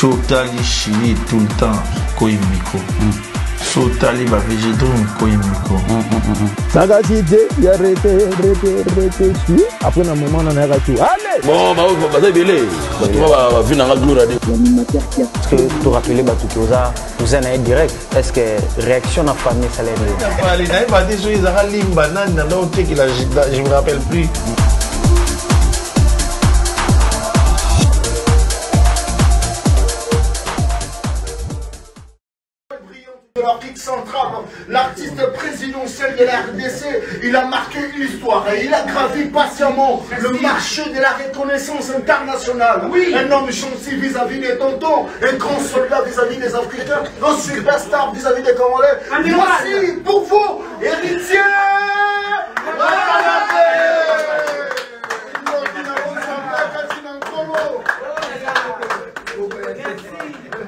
Sotali chili tout le temps, koimiko. Sotali ba végétron, koimiko. Sagacité, il y a arrêté, après un moment, on a arrêté. Allez! Bon, bah, c'est belé. Tu vas venir à la gloire. Est-ce que tu rappelles Batoukoza, vous en avez direct? Est-ce que réaction à famille, ça l'est? Je me rappelle plus. De l'Afrique centrale, l'artiste présidentiel de la RDC, il a marqué l'histoire et il a gravi patiemment le marché de la reconnaissance internationale. Oui. Un homme gentil vis-à-vis des tontons, un grand soldat vis-à-vis des Africains, un superstar vis-à-vis des Congolais. Voici pour vous, héritier.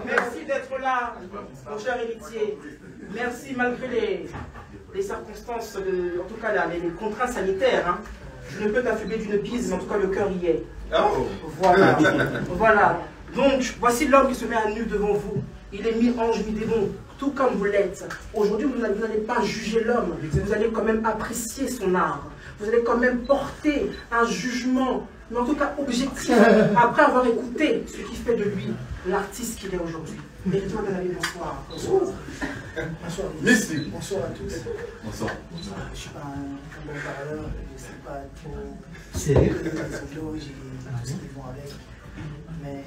Merci d'être là, mon cher héritier. Merci malgré les circonstances, en tout cas les contraintes sanitaires. Hein. Je ne peux t'affubler d'une bise, mais en tout cas le cœur y est. Oh. Voilà. Voilà. Donc, voici l'homme qui se met à nu devant vous. Il est mi-ange, mi-démon, tout comme vous l'êtes. Aujourd'hui, vous n'allez pas juger l'homme, vous allez quand même apprécier son art. Vous allez quand même porter un jugement, mais en tout cas objectif, après avoir écouté ce qui fait de lui l'artiste qu'il est aujourd'hui. Mérite-toi de l'aller, bonsoir. Bonsoir. Bonsoir. Merci. Bonsoir à tous. Bonsoir. Je ne suis pas un bon parleur, je ne sais pas trop sérieux, j'ai tout ce qui vont avec, mais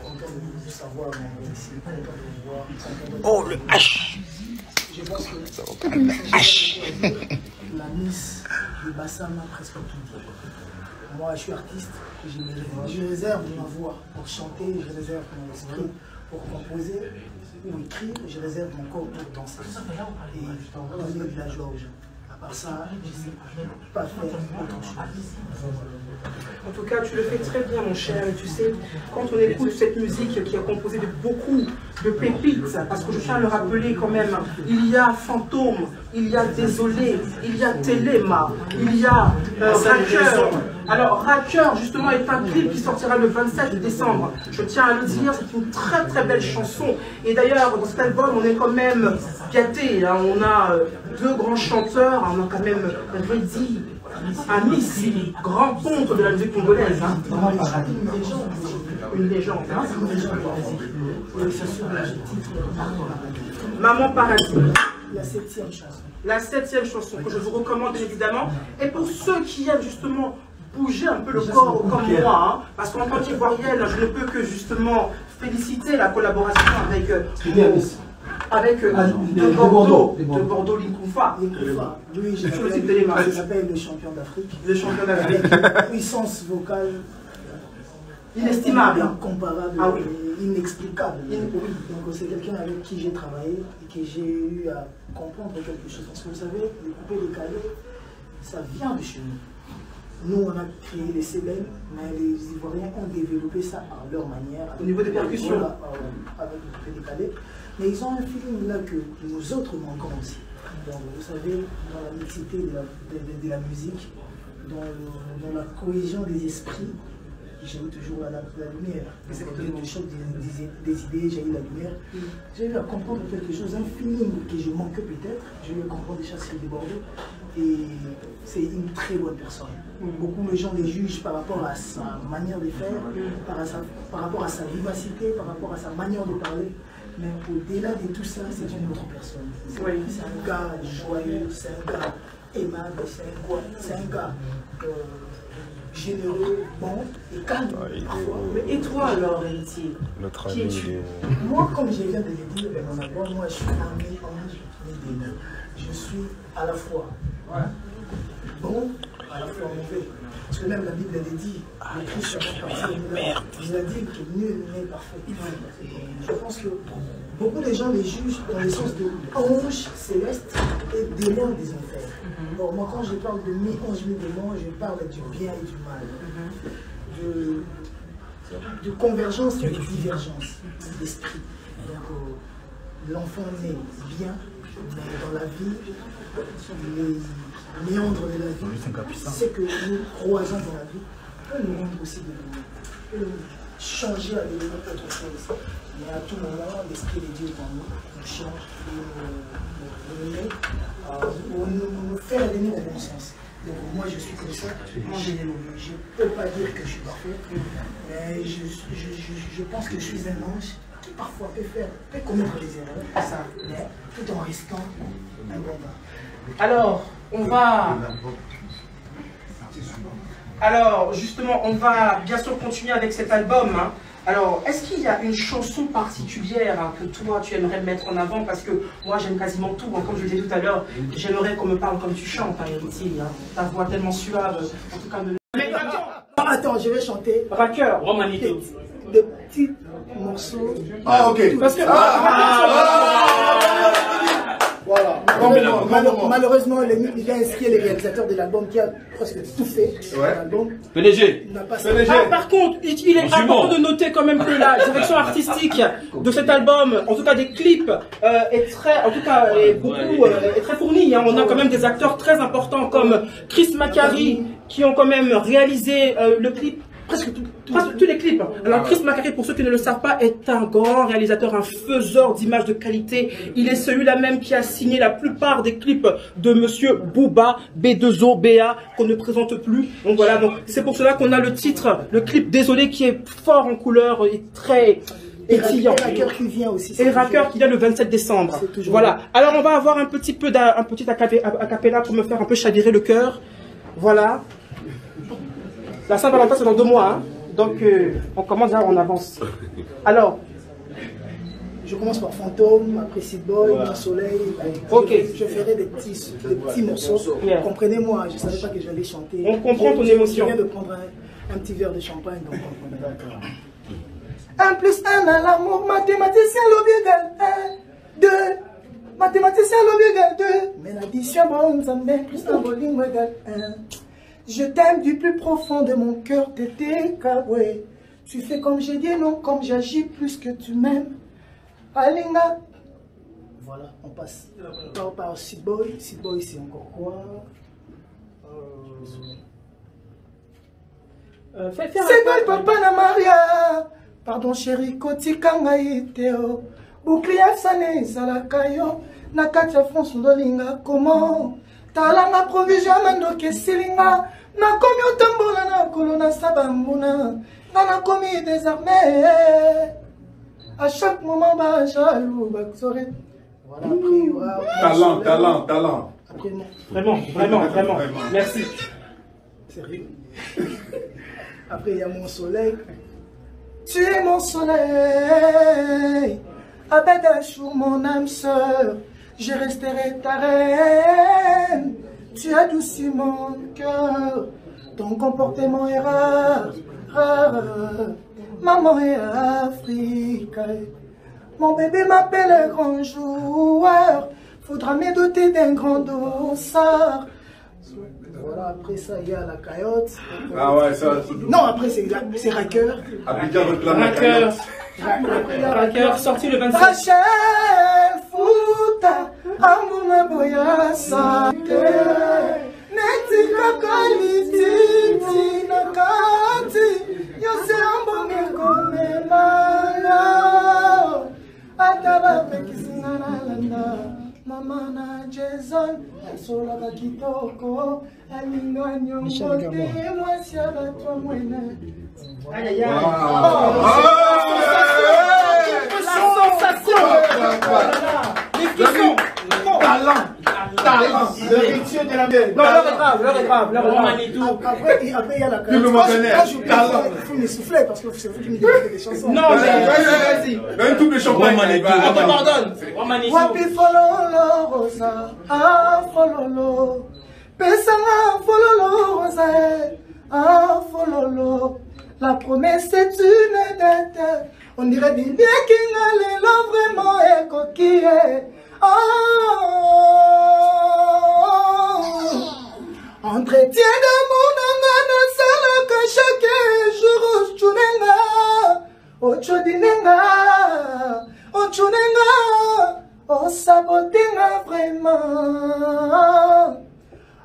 content de vous savoir, ici, content de vous voir. Oh, le H! Je pense que la Miss du bassin m'a presque tout dit. Moi, je suis artiste, je réserve ma voix pour chanter, je réserve mon esprit pour composer ou écrire, je réserve mon corps pour danser et donner de la joie aux gens. À part ça, je ne sais pas faire autre chose. En tout cas, tu le fais très bien, mon cher. Et tu sais, quand on écoute cette musique qui est composée de beaucoup de pépites, parce que je tiens à le rappeler quand même, il y a Fantôme, il y a Désolé, il y a Téléma, il y a Racker. Alors, Racker, justement, est un clip qui sortira le 27 décembre. Je tiens à le dire, c'est une très très belle chanson. Et d'ailleurs, dans cet album, on est quand même gâtés. Hein. On a deux grands chanteurs, on a quand même Reddy, un Miss, grand ponte de la musique congolaise. Hein. Une légende. Hein. Maman Paradis. La 7e chanson. La 7e chanson que je vous recommande évidemment. Et pour ceux qui aiment justement bouger un peu le corps comme moi, hein, parce qu'en tant qu'Ivoirienne, je ne peux que justement féliciter la collaboration avec de Bordeaux Linkoufa. Oui, j'appelle le champion d'Afrique. Le champion d'Afrique. Puissance vocale inestimable, incomparable, ah oui, inexplicable. Donc c'est quelqu'un avec qui j'ai travaillé et que j'ai eu à comprendre quelque chose. Parce que vous savez, les coupés décalés, ça vient de chez nous. Nous, on a créé les CBN, mais les Ivoiriens ont développé ça à leur manière. Au niveau des percussions. Avec les coupés décalés. Mais ils ont un feeling là que nous autres manquons aussi. Donc, vous savez, dans la mixité de la musique, dans la cohésion des esprits, j'ai eu toujours la lumière. C'est le choc des idées, j'ai eu la lumière. J'ai eu à comprendre quelque chose, un feeling que je manquais peut-être. J'ai eu à comprendre des choses qui débordent. Et c'est une très bonne personne. Beaucoup de gens les jugent par rapport à sa manière de faire, par rapport à sa vivacité, par rapport à sa manière de parler. Mais au-delà de tout ça, c'est une autre personne. C'est un gars joyeux, c'est un gars aimable, c'est un gars généreux, bon et calme parfois. Mais et toi alors, héritier, qui es-tu? Moi, comme je viens de le dire, moi je suis un mi-ange, mi-démon. Je suis à la fois bon, à la fois mauvais. Parce que même la Bible elle dit, le Christ sera parfait. Il a dit que nul n'est parfait. Je pense que beaucoup de gens les jugent dans le sens de ange céleste et démon des enfers. Or, moi, quand je parle de mi-ange, mi-démon, je parle du bien et du mal, de convergence et de divergence d'esprit. L'enfant naît bien, mais dans la vie, les méandres de la vie, c'est que nous croisons dans la vie, peut nous rendre aussi de nous. changer à devenir autre chose. Mais à tout moment, l'Esprit de Dieu est en nous, nous change, nous fait revenir au bon sens. Donc moi je suis comme ça, je ne peux pas dire que je suis parfait, mais je pense que je suis un ange qui parfois peut commettre des erreurs, ça, mais tout en restant un bon gars. Alors, justement, on va bien sûr continuer avec cet album. Hein. Alors, est-ce qu'il y a une chanson particulière hein, que toi, tu aimerais mettre en avant? Parce que moi, j'aime quasiment tout. Hein. Comme je le disais tout à l'heure, j'aimerais qu'on me parle comme tu chantes, hein, Héritier. Hein. Ta voix tellement suave. En tout cas, attends, je vais chanter. Raqueur. De petits morceaux. Ah, ok. Parce que... Voilà. Malheureusement, il a inscrit le réalisateur de l'album qui a presque tout fait. L'album. PDG. Par contre, il est important de noter quand même que la direction artistique de cet album, en tout cas des clips, est très fournie. Hein. On a quand même des acteurs très importants comme Chris Macari qui ont quand même réalisé le clip. Presque tous les clips. Alors Chris Macari, pour ceux qui ne le savent pas, est un grand réalisateur, un faiseur d'images de qualité. Il est celui-là même qui a signé la plupart des clips de Monsieur Booba, B2O, BA, qu'on ne présente plus. Donc voilà, donc c'est pour cela qu'on a le titre, le clip Désolé, qui est fort en couleur et très pétillant. Et Raqueur qui vient aussi. Et Raqueur qui vient le 27 décembre. Voilà. Alors on va avoir un petit acapella pour me faire un peu chavirer le cœur. Voilà. La Saint-Valentin, c'est dans 2 mois, hein. Donc on commence là, on avance. Alors, je commence par Fantôme, après Seed Boy, Mon Soleil. Ok. Je ferai des petits morceaux. Yeah. Comprenez-moi, je ne savais pas que j'allais chanter. On comprend ton émotion. Je viens de prendre un petit verre de champagne, donc d'accord. 1 plus 1 à l'amour, mathématicien, l'objet égale 1, 2. Mathématicien, l'objet égale 2. Mais l'addition, bon, ça met plus un volume égale 1. Je t'aime du plus profond de mon cœur, t'étais Kabwe. Tu fais comme j'ai dit, non, comme j'agis, plus que tu m'aimes. Alinga. Voilà, on passe. On part par Seed Boy. Seed Boy, c'est encore quoi? C'est Boy, Papa na Maria. Pardon, chérie, Koti Kangaiteo. Bouclier Sané, Salakayo. Nakatia France, Ndolinga, comment? Talanga provision, Mandoke Silinga. Na komi otambola na kolona sabambuna. Na komi désarmé. À chaque moment, bah, jaloux, bah, voilà, après, Talent. Après, non. Vraiment. Merci. Sérieux. Après, il y a Mon Soleil. Tu es mon soleil. Abedachou, mon âme sœur. Je resterai ta reine. Tu adoucis mon cœur. Ton comportement est rare. Maman est africaine. Mon bébé m'appelle grand joueur. Faudra me doter d'un grand dossard. Voilà, après ça, il y a la caillotte. Ah ouais, ça. Non, après, c'est Raqueur. Abidjan réclame la caillotte. Raqueur, sorti le 27. Rachel Fouta, Amouna Boya Santé. Neti Kakali Titi Nakati. Yose Ambonge Komemala. Ataba Pekisingana Landa. Mama na Jason, Sola Bakitoko, Alinga Nyongote, Mwasi Abatwa Mwene. Aïe aïe aïe. La sensation. Les frissons. Talent. L'héritier de la mer. Non, l'heure est grave. Après, il y a la carotte. Moi, il faut me souffler parce que c'est vous qui me dites des chansons. Non, mais vas-y. Un double champagne. Pardonne. Wapi fololo rosa, ah fololo. Pesanga fololo rosa, ah fololo. La promesse est une dette. On dirait bien qu'il a l'élan vraiment et coquille. Entretien d'amour n'angana sala que chaque jour au chodinenga, au chunenga, au sabotenga vraiment,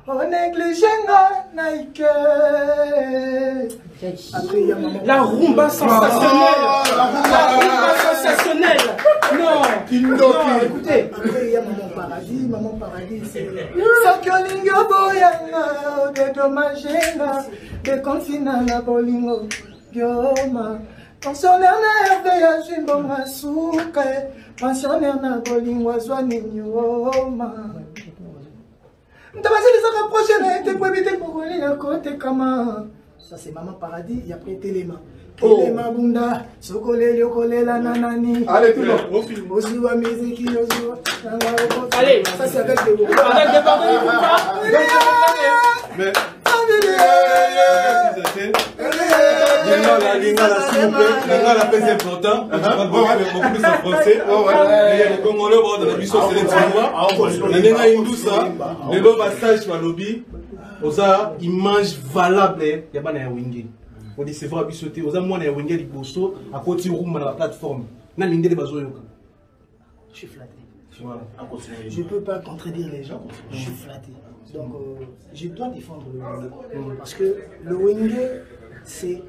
au négligenga naike. Après, il y a maman. La rumba sensationnelle. La rumba sensationnelle. Non, écoutez. Après, il y a Maman Paradis. Maman Paradis, c'est... Sakyolingo boyanga, de domagenga, de confina la bolingo, gioma. Pensionnaire na herbe ya jimbonga suka, pensionnaire na bolingo azwani nyoma. Ntabasi les rapprocher na été pour éviter pour aller à côté kama. Ça c'est Maman Paradis et après Téléma. Téléma bunda, sokole yokole la nanani. Allez tout le monde, film. Aussi wa musique yozo. Allez, ça c'est avec des mots. Avec des pardons, Mais Lingala, s'il vous plaît. Lingala, c'est important. Je parle beaucoup plus en français. Les Congolais, on a vu ça, c'est les Tinois. Nanenga Indoussa, les lobes stage par lobby. Oza, image valable. Il y a pas de wingé. On dit c'est vrai, bisoté. Oza, moi, on a wingé les posto à côté room dans la plateforme. Nan l'indé les bazo yoka. Je suis flatté. Voilà. Je ne peux pas contredire les gens. Je suis flatté. Donc, je dois défendre le Wenge. Parce que le Wenge, c'est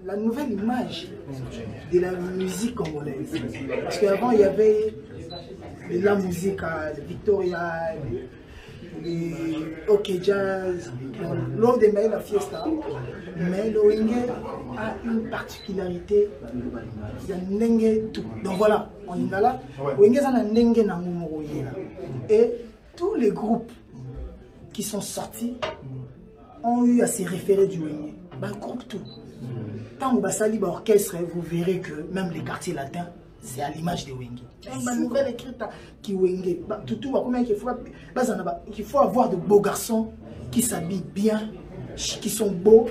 la nouvelle image de la musique congolaise. Parce qu'avant, il y avait de la musique à Victoria, les OK Jazz, lors des mails, la fiesta. Mais le Wenge a une particularité, il y a Nenge tout. Donc voilà, en Lingala, Wenge a Nenge Namumoro. Et tous les groupes qui sont sortis ont eu à se référer du Wenge. Bah, groupe tout. Quand vous basali orchestre, vous verrez que même les quartiers latins, c'est à l'image de Wenge. Ma nouvelle écrite qui Wenge. Il faut avoir de beaux garçons qui s'habillent bien, qui sont beaux,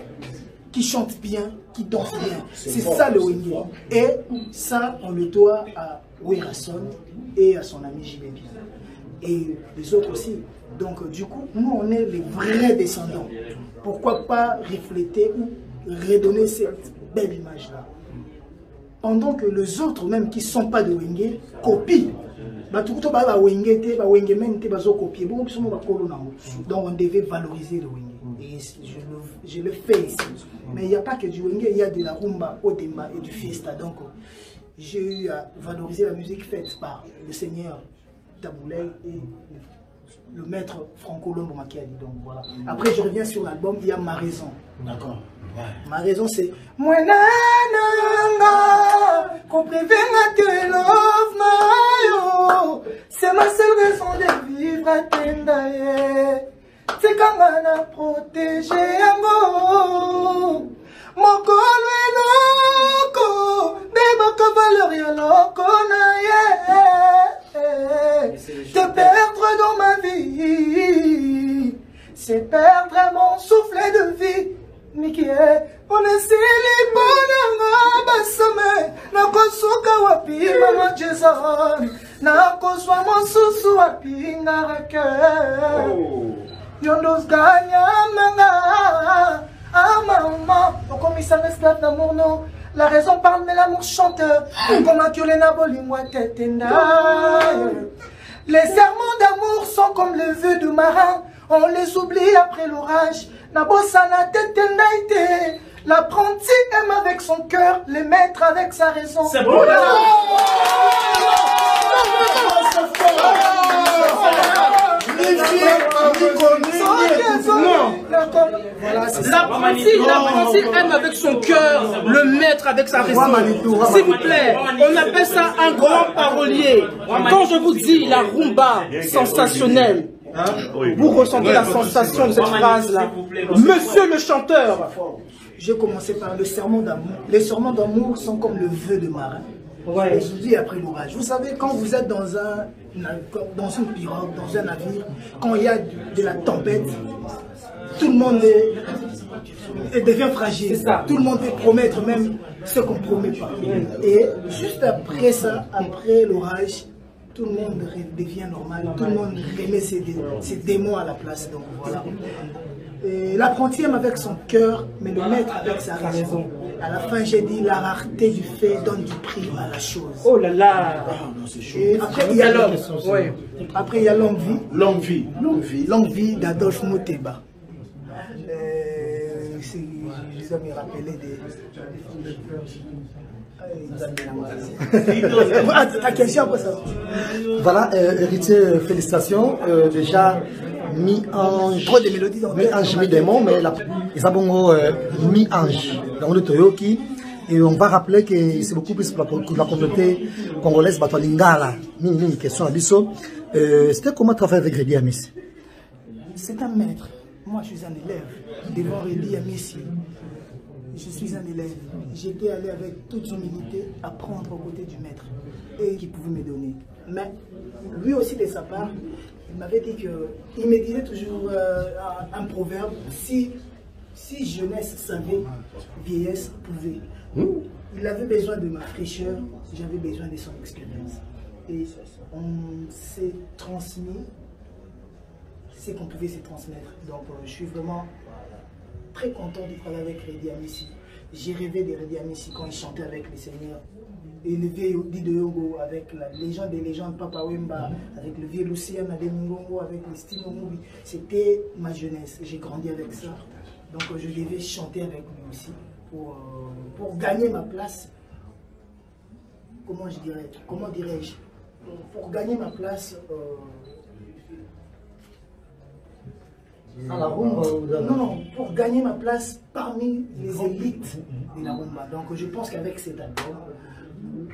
qui chantent bien, qui dansent bien. C'est ça le Wenge. Et ça, on le doit à Werason et à son ami JB. Et les autres aussi. Donc du coup, nous on est les vrais descendants. Pourquoi pas refléter ou redonner cette belle image-là? Pendant que les autres, même qui ne sont pas de Wenge, copient. Donc on devait valoriser le Wenge. Et je le fais ici. Mais il n'y a pas que du Wenge, il y a de la rumba, Odemba et du fiesta. Donc j'ai eu à valoriser la musique faite par le seigneur Taboulay et le maître Franco Lombo Makiadi. Donc voilà. Après je reviens sur l'album, il y a Ma Raison. D'accord. Ouais. Ma Raison c'est moi nananga te love mayo. C'est ma seule raison de vivre à Tendaye. C'est quand on a protégé Yango. Mon col est loco, débat valeur ya loco na te perdre dans ma vie, c'est perdre mon souffle de vie. Mikie, on est si libre basame, na kosuka wapi mama Jason, na koswa mon susu wapi ngarake. Yondos ganya manga, ah maman, on commence à esclave d'amour non. La raison parle mais l'amour chante. Comme un kiolena bolingwa tetenda. Les serments d'amour sont comme les vœux de marin. On les oublie après l'orage. Nabosana tetendaite. L'apprenti aime avec son cœur, le maître avec sa raison. C'est bon. L'apprenti aime avec son cœur, le maître avec sa raison. S'il vous plaît, on appelle ça un grand parolier. Quand je vous dis la rumba sensationnelle, vous ressentez la sensation de cette phrase-là. Monsieur le chanteur. J'ai commencé par le serment d'amour. Les serments d'amour sont comme le vœu de marin. Ouais. Je vous dis après l'orage. Vous savez, quand vous êtes dans une pirogue, dans un navire, quand il y a de la tempête, tout le monde devient fragile. Tout le monde peut promettre même ce qu'on ne promet pas. Et juste après ça, après l'orage, tout le monde devient normal. Tout le monde remet ses démons à la place. Donc voilà. L'apprenti aime avec son cœur, mais le maître avec sa raison. À la fin, j'ai dit la rareté du fait donne du prix à la chose. Oh là là. Et après, il y a l'homme. Ouais. Après, il y a Longue Vie. Longue Vie. Longue Vie. Longue Vie d'Adolphe Moteba. je dois me rappeler des... Voilà, héritier, félicitations. Déjà, mi-ange, trop de mélodies dans mi-ange, mi-démon, mais ils ont mi-ange dans le Toyoki. Et on va rappeler que c'est beaucoup plus pour la communauté congolaise, Batolingala, une question à Bisso. C'était comment travailler avec Redi Amissi? C'est un maître. Moi, je suis un élève. Devant Redi Amissi, je suis un élève. J'étais allé avec toute humilité apprendre aux côtés du maître et qui pouvait me donner. Mais lui aussi, de sa part, il m'avait dit que, il me disait toujours un proverbe, si jeunesse savait, vieillesse pouvait. Il avait besoin de ma fraîcheur, j'avais besoin de son expérience. Et on s'est transmis ce qu'on pouvait se transmettre. Donc je suis vraiment très content de travailler avec Redi Amissi. J'ai rêvé de Redi Amissi quand il chantait avec les seigneurs. Et le vieux Dido Yogo avec la légende des légendes, Papa Wemba, avec le vieux Lucien Ademingongo, avec les Stimo Mobi. C'était ma jeunesse, j'ai grandi avec ça. Donc je devais chanter avec lui aussi pour gagner ma place. Comment dirais-je, pour gagner ma place. La rumba, non, pour gagner ma place parmi les élites de la rumba. Donc je pense qu'avec cet album,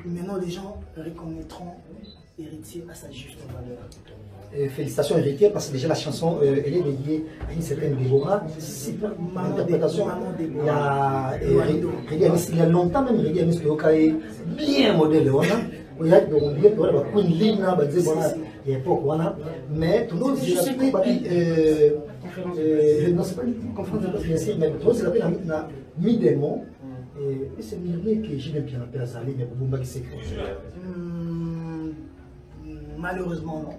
maintenant les gens reconnaîtront Héritier à sa juste valeur. Félicitations Héritier, parce que déjà la chanson elle est dédiée à une certaine Déborah. Super interprétation. Il y a Redi Amissi, il y a longtemps même Redi Amissi est bien modèle. Il y a Queen Lina, il y a l'époque, mais tout le monde dit non, c'est pas une conférence de presse, mais tout le monde s'appelle la mi-démon. Et c'est Mirné que j'ai bien appelé à Zali, mais pour qui s'écrit. Malheureusement, non.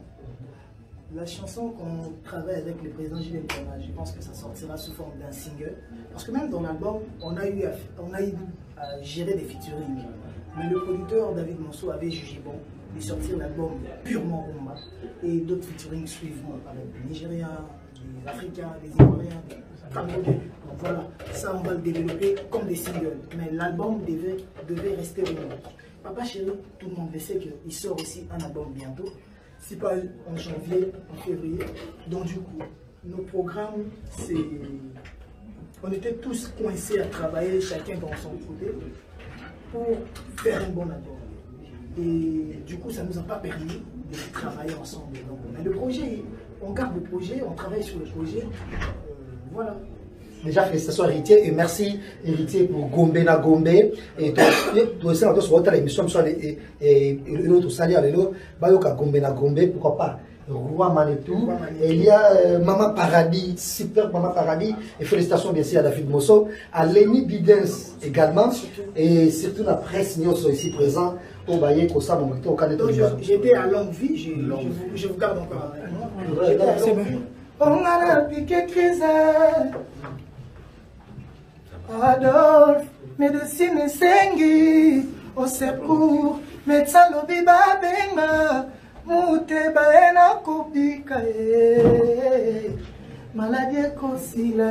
La chanson qu'on travaille avec le président Gilles Mpona, je pense que ça sortira sous forme d'un single. Parce que même dans l'album, on a eu à gérer des featuring. Mais le producteur David Monceau avait jugé bon de sortir l'album purement rumba. Et d'autres featuring suivront avec des Nigériens, des Africains, des Ivoiriens, des Camerounais. Donc voilà, ça on va le développer comme des singles. Mais l'album devait rester rumba. Papa Chéri, tout le monde le sait qu'il sort aussi un album bientôt. C'est pas en janvier, en février. Donc du coup, nos programmes, c'est... On était tous coincés à travailler, chacun dans son côté, pour faire un bon album. Et du coup, ça ne nous a pas permis de travailler ensemble. Donc, mais le projet, on garde le projet, on travaille sur le projet. Voilà. Déjà, félicitations Héritier et merci Héritier pour Gombe na Gombe. Et toi aussi, on doit se l'émission et l'autre salut à l'élo. Bayoka Gombe na Gombe, pourquoi pas Roi Manitou. Et il y a Maman Paradis, super Maman Paradis. Et félicitations bien sûr à David Mosso, à Lenny Bidens également. Et surtout la presse Nyonso ici présent. Au Baye Kosa Momento, au Canet. J'étais à Longue Vie, je vous garde encore. C'est bon. On a piqué crise. Adolphe, médecine sengi, au secours, médecin lobi babenga, mute baena kubika maladie kosila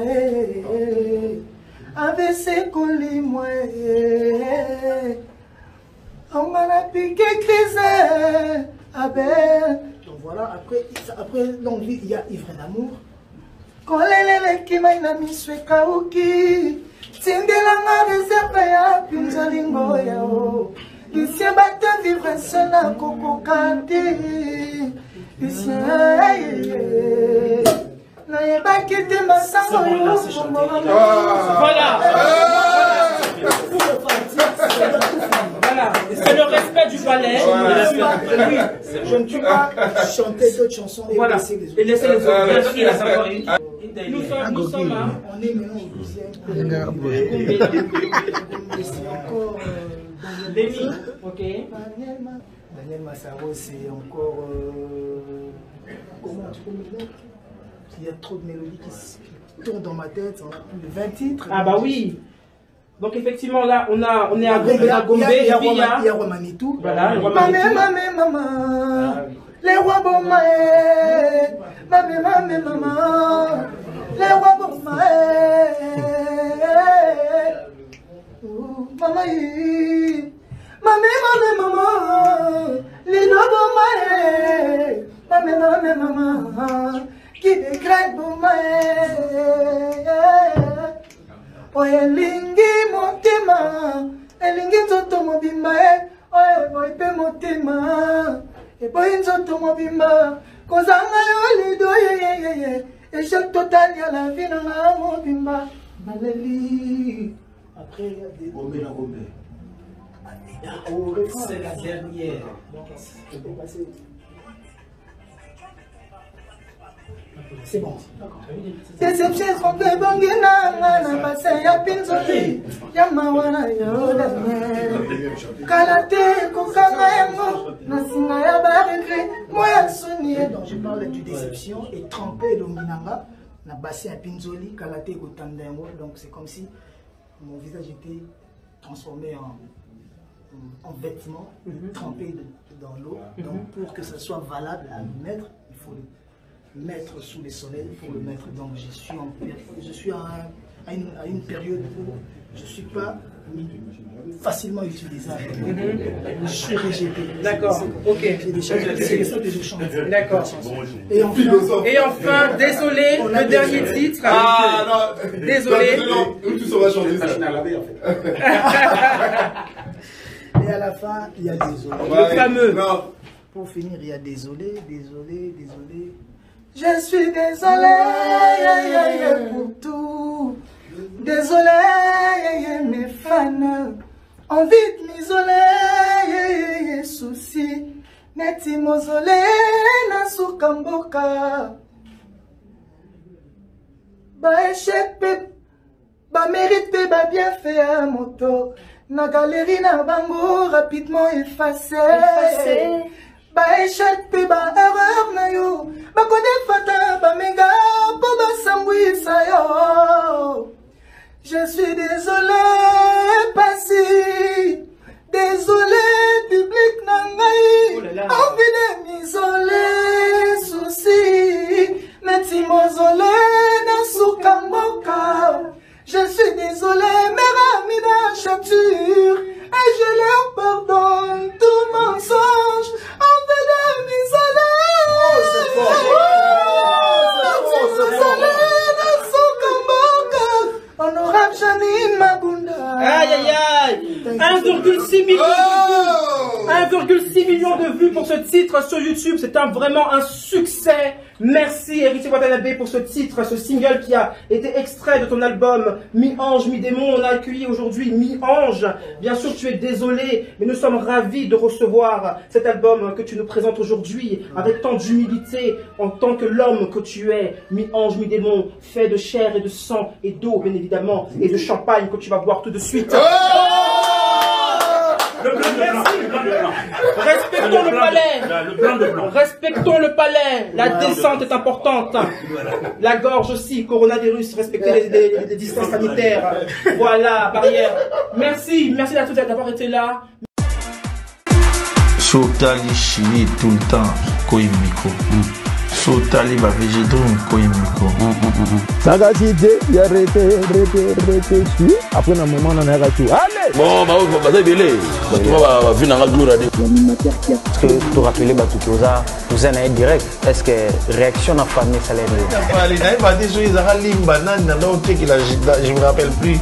AVC kolimwe, on a piqué crise, donc voilà, après longue vie, il y a Ivre d'amour. Kolelele kimaina miswe kauki. Tindelanga réserve ya pinzolingo yao. Ici bata vivre seul à Coco Kanté. Ici na yeba kete masango yo. Voilà. Voilà, c'est le respect du palais. Oui, je ne peux pas chanter d'autres chansons et voilà. laisser les autres. Et laisser les autres. Bien sûr, il a savoir. Nous sommes là. On est maintenant au 12e. C'est encore Lémi. Ok. Daniel Massaro, c'est encore. Comment tu peux me dire? Il y a trop de mélodies qui tournent dans ma tête. On a plus de 20 titres. Ah bah oui. Donc effectivement là on est à Gombe, il y a Roi Manitou. Voilà, maman, les rois Bomae, maman, les rois Bomae, Maman, maman, Lino maman, qui décrète pour moi. Oh, elingi motema, elingi nzoto mobimba, oh, epe motema, eboyi nzoto mobimba, kozanga yo lido, échec total ya la vie na mobimba, maleli. Après, il y a des... C'est la dernière. C'est bon. Déception trompée, bangina, na bassin ya pinzoli, ya mawana yoda. Kalate, kokanga yango, na singa ya barigre, moya soni. Donc je parle de déception et trempé d'onginanga, na bassin ya pinzoli, kalate kotanda yango. Donc c'est comme si mon visage était transformé en vêtements, trempé dans l'eau. Donc pour que ça soit valable à le mettre, il faut le mettre sous les soleils pour le mettre. Donc je suis à une période où je ne suis pas facilement utilisable. Je suis rejeté. D'accord, ok. C'est ça que je chante. D'accord. Et enfin, désolé, le dernier titre. Ah non, désolé. Où tu sauras chanter ça? Et à la fin, il y a désolé. Le fameux. Non. Pour finir, il y a désolé. Je suis désolé pour tout. Désolé, mes fans. Envie de m'isoler, souci. Neti mozolé, na soukamboka. Ba échec, ba mérite, ba bien fait à moto. Na galerie, na bango, rapidement effacé. Ba échec, ba erreur na yo. Ba kode fata, ba menga, po ba sambwisa yo. Je suis désolé, passé. Désolé, public nangai. Envie de m'isoler, souci. Neti mozolé, na soukamboka. Je suis désolé, mes amis d'acharture. Et je leur pardonne tout mensonge. Envie de m'isoler. Oh, c'est fort. Honorable Janine Mabunda. Aïe aïe aïe. 1,6 million de vues. 1,6 million de vues pour ce titre sur YouTube. C'est vraiment un succès. Merci Héritier Watanabe pour ce titre, ce single qui a été extrait de ton album Mi-Ange, Mi-Démon. On a accueilli aujourd'hui Mi-Ange. Bien sûr, tu es désolé, mais nous sommes ravis de recevoir cet album que tu nous présentes aujourd'hui avec tant d'humilité en tant que l'homme que tu es. Mi-Ange, Mi-Démon, fait de chair et de sang et d'eau, bien évidemment, et de champagne que tu vas boire tout de suite. Respectons le palais. Respectons le palais. La descente est importante. La gorge aussi, coronavirus, respectez les distances sanitaires. Voilà, barrière. Merci à tous d'avoir été là. Sotali chili tout le temps, Koimiko. Sotali va végédron, Koimiko. Sagacité, il y a arrêté, après un moment, on a arrêté. Allez! Bon, bah, c'est belé. Tu vas venir dans la gloire. Est-ce que tu rappelles vous avez direct? Est-ce que réaction à famille ça l'aide? Je me rappelle plus.